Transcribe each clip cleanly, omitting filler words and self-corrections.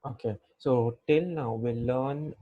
Okay, so till now we learn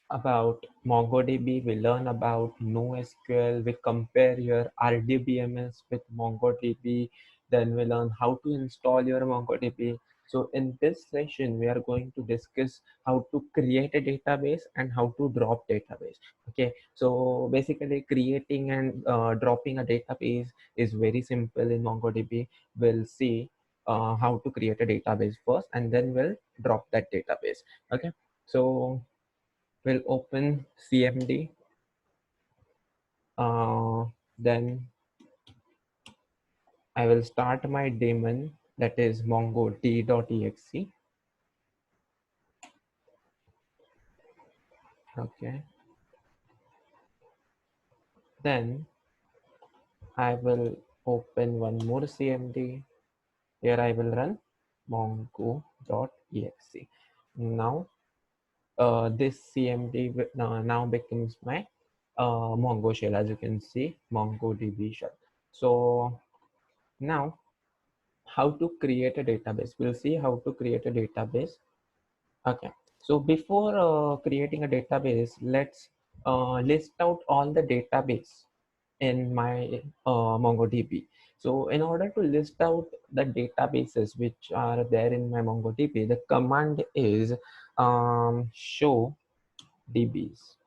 about MongoDB, we learn about NoSQL, we compare your RDBMS with MongoDB, then we learn how to install your MongoDB. So in this session, we are going to discuss how to create a database and how to drop database. Okay, so basically creating and dropping a database is very simple in MongoDB. We'll see how to create a database first, and then we'll drop that database. Okay, so we'll open CMD. Then I will start my daemon, that is mongo.d.exe. Okay. Then I will open one more CMD. Here I will run mongo.exe. Now this CMD now becomes my Mongo shell, as you can see, MongoDB shell. So now how to create a database. We'll see how to create a database. Okay, so before creating a database, let's list out all the database in my MongoDB. So in order to list out the databases which are there in my MongoDB, the command is show DBs.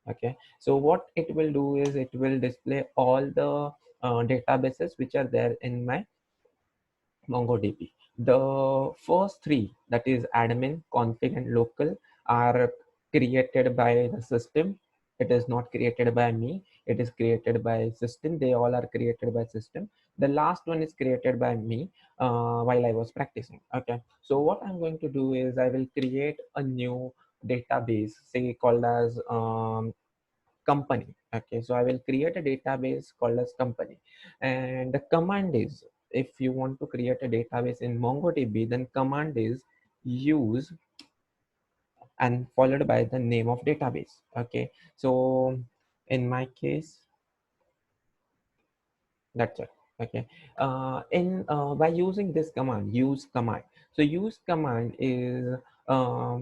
Okay, so what it will do is it will display all the databases which are there in my MongoDB. The first three, that is admin, config, and local, are created by the system. It is not created by me. It is created by system. They all are created by system. The last one is created by me while I was practicing. Okay. So what I'm going to do is I will create a new database, say called as company. Okay, so I will create a database called as company, and the command is, if you want to create a database in MongoDB, then command is use and followed by the name of database. Okay, so in my case, that's it. Okay, in by using this command, use command. So use command is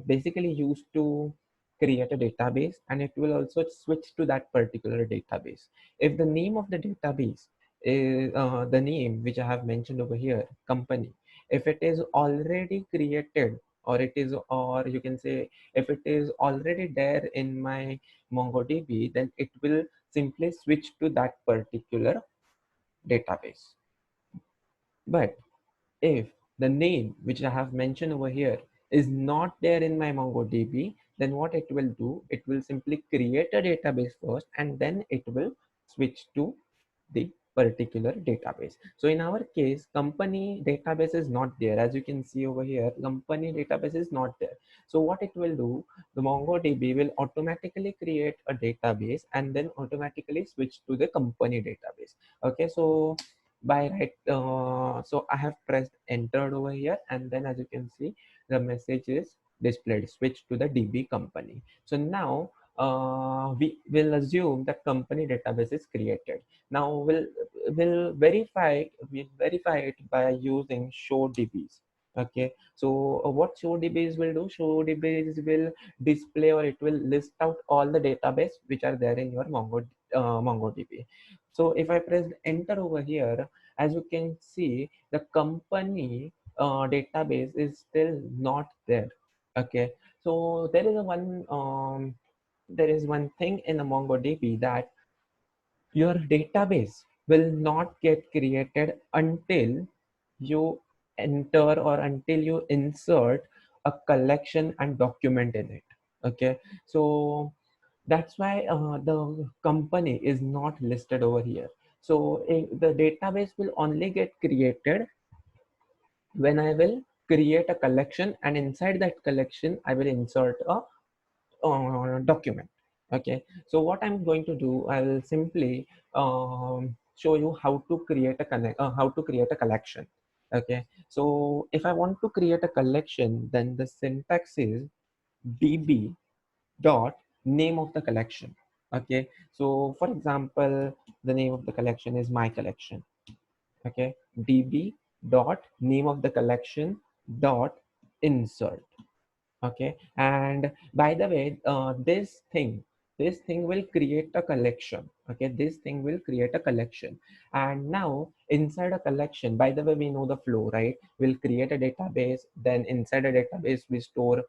basically used to create a database, and it will also switch to that particular database. If the name of the database is the name which I have mentioned over here, company, if it is already created, or it is, or you can say, if it is already there in my MongoDB, then it will simply switch to that particular database. But if the name which I have mentioned over here is not there in my MongoDB, then what it will do, it will simply create a database first, and then it will switch to the particular database. So in our case, company database is not there. As you can see over here, company database is not there. So what it will do, the MongoDB will automatically create a database and then automatically switch to the company database. Okay, so by right, so I have pressed enter over here, and then as you can see, the message is displayed, switch to the DB company. So now we will assume that company database is created. Now we'll verify it by using show DBs. Okay, so what show DBs will do, show DBs will display, or it will list out all the database which are there in your MongoDB. So if I press enter over here, as you can see, the company database is still not there. Okay, so there is one thing in the MongoDB, that your database will not get created until you enter, or until you insert a collection and document in it. Okay, so that's why the company is not listed over here. So the database will only get created when I will create a collection, and inside that collection I will insert a document. Okay, so what I'm going to do, I will simply show you how to create a collection. Okay, so if I want to create a collection, then the syntax is db dot name of the collection. Okay, so for example, the name of the collection is my collection. Okay, db dot name of the collection dot insert. Okay, and by the way, this thing will create a collection. Okay, this thing will create a collection, and now inside a collection, by the way, we know the flow, right? We'll create a database, then inside a database we store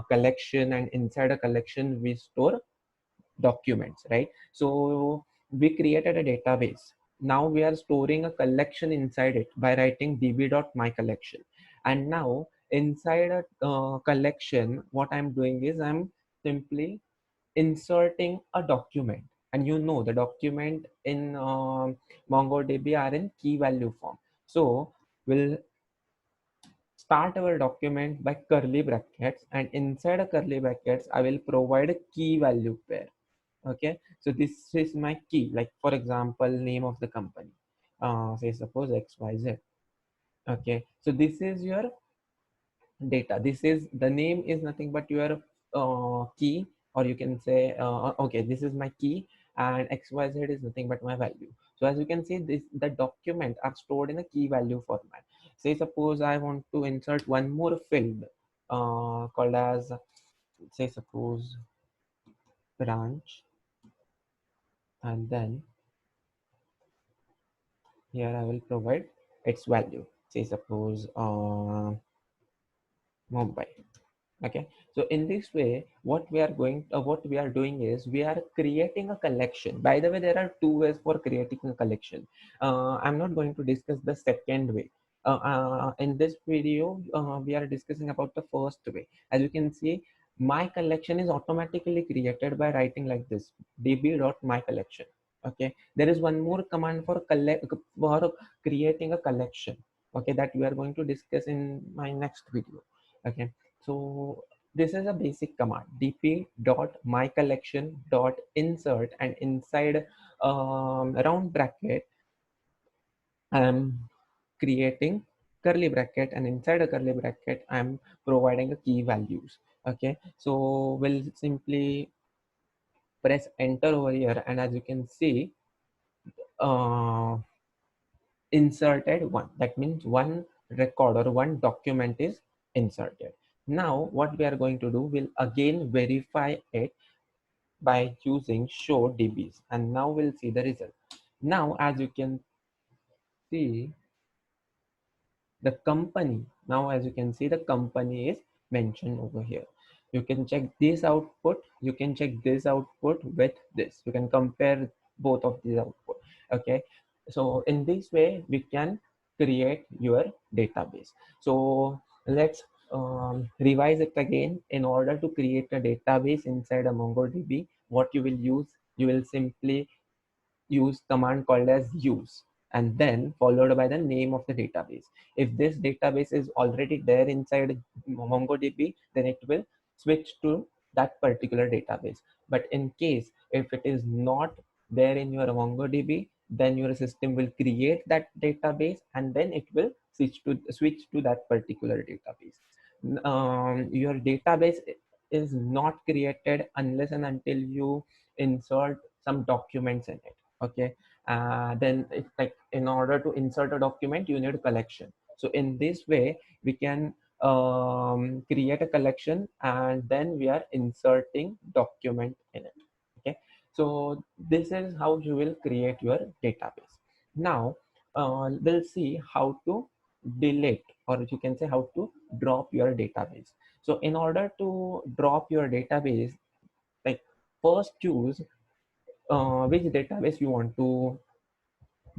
collection, and inside a collection we store documents, right? So we created a database. Now we are storing a collection inside it by writing db.mycollection. And now inside a collection, what I'm doing is I'm simply inserting a document. And you know the document in MongoDB are in key value form. So we'll start our document by curly brackets, and inside a curly brackets I will provide a key value pair. Okay, so this is my key, like for example name of the company, say suppose XYZ. Okay, so this is your data. This is the name is nothing but your key, or you can say okay, this is my key, and XYZ is nothing but my value. So as you can see, this the document are stored in a key value format. Say suppose I want to insert one more field called as, say suppose, branch, and then here I will provide its value. Say suppose Mumbai. Okay, so in this way, what we are doing is we are creating a collection. By the way, there are two ways for creating a collection. I'm not going to discuss the second way. In this video, we are discussing about the first way. As you can see, my collection is automatically created by writing like this: db.mycollection. Okay, there is one more command for for creating a collection. Okay, that we are going to discuss in my next video. Okay, so this is a basic command: dp.mycollection.insert, and inside round bracket I'm creating curly bracket, and inside a curly bracket I'm providing a key values. Okay, so we'll simply press enter over here, and as you can see, uh, inserted one. That means one record or one document is inserted. Now what we are going to do, we'll again verify it by using show dbs, and now we'll see the result. Now as you can see, the company, now as you can see, the company is mentioned over here. You can check this output, you can check this output with this, you can compare both of these output. Okay, so in this way we can create your database. So let's revise it again. In order to create a database inside a MongoDB, what you will use, you will simply use command called as use, and then followed by the name of the database. If this database is already there inside MongoDB, then it will switch to that particular database. But in case if it is not there in your MongoDB, then your system will create that database, and then it will switch to that particular database. Your database is not created unless and until you insert some documents in it. Okay, then it's like, in order to insert a document you need a collection. So in this way we can create a collection, and then we are inserting document in it. Okay, so this is how you will create your database. Now we'll see how to delete, or you can say how to drop your database. So in order to drop your database, like, first choose which database you want to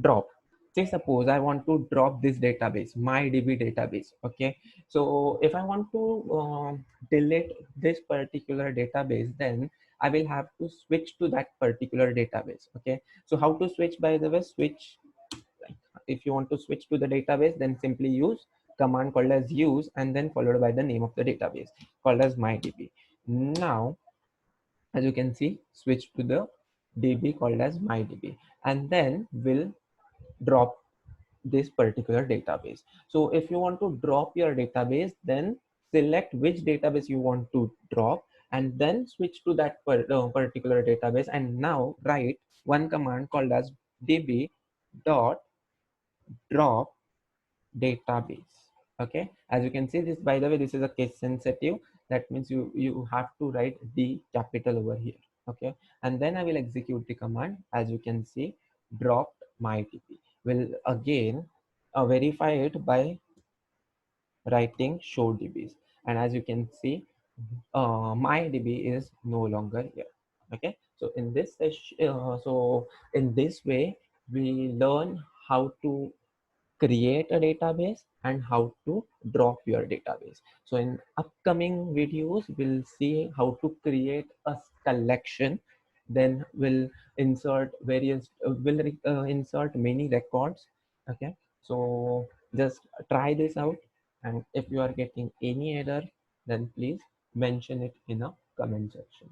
drop. Say suppose I want to drop this database, MyDB database. Okay, so if I want to delete this particular database, then I will have to switch to that particular database. Okay, so how to switch? By the way, switch, like, if you want to switch to the database, then simply use command called as use, and then followed by the name of the database called as MyDB. Now as you can see, switch to the DB called as MyDB, and then we'll drop this particular database. So if you want to drop your database, then select which database you want to drop, and then switch to that particular database, and now write one command called as db dot drop database. Okay, as you can see, this, by the way, this is a case sensitive. That means you have to write the capital over here. Okay, and then I will execute the command. As you can see, dropped my db will again verify it by writing show dbs, and as you can see, my db is no longer here. Okay, so in this so in this way we learn how to create a database and how to drop your database. So in upcoming videos we'll see how to create a collection, then we'll insert various insert many records. Okay, so just try this out, and if you are getting any error, then please mention it in a comment section.